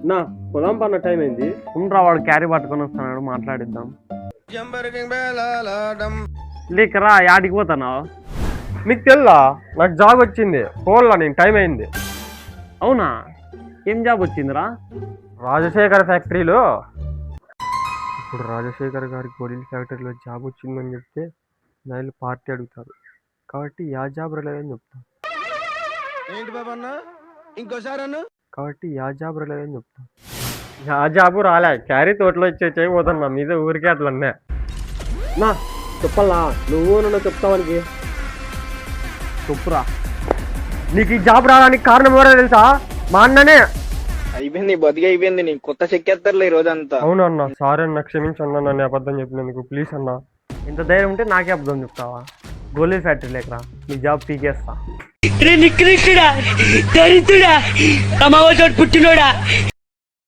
నా పొలం పన్న టైం అయింది. ఉండరా, వాడు క్యారీ పట్టుకొని వస్తున్నాడు, మాట్లాడిద్దాం. లేకరా, యాడికి పోతున్నావు? నీకు తెల్లా నాకు జాబ్ వచ్చింది, పోల్లా నేను, టైం అయింది. అవునా, ఏం జాబ్ వచ్చిందిరా? రాజశేఖర్ ఫ్యాక్టరీలో. ఇప్పుడు రాజశేఖర్ గారికి గొడీల ఫ్యాక్టరీలో జాబ్ వచ్చిందని చెప్తే నాయలు పార్టీ అడుగుతారు, కాబట్టి యా జాబ్ రాలేదని చెప్తాను. ఏంటి బాబా అన్న, ఇంకోసారి అన్న. కాబట్టి యా జాబ్ రాలేదని చెప్తాను. యా జాబు రాలే, క్యారీ తోటలో చేయబోతున్నా మీద ఊరికే అట్లా అన్నా. నా చెప్పల్లా, నువ్వు నన్ను చెప్తావానికి. చెప్పురా. నీకు ఈ జాబ్ రావడానికి కారణం ఎవరో తెలుసా? మా అన్ననే. అయిపోయింది, బతికి అయిపోయింది, నీకు కొత్త చెక్కేస్తారులే ఈ రోజంతా. అవును అన్న, సారీ అన్న, క్షమించన్నా నన్ను అబద్ధం చెప్పినందుకు, ప్లీజ్ అన్న. ఇంత ధైర్యం ఉంటే నాకే అర్థం చెప్తావా? గోలీ ఫ్యాక్టరీ లేకరా, నీ జాబ్ పీకేస్తా. నికృష్టుడా, దరిద్రుడా, అమావ చోటు పుట్టినోడా.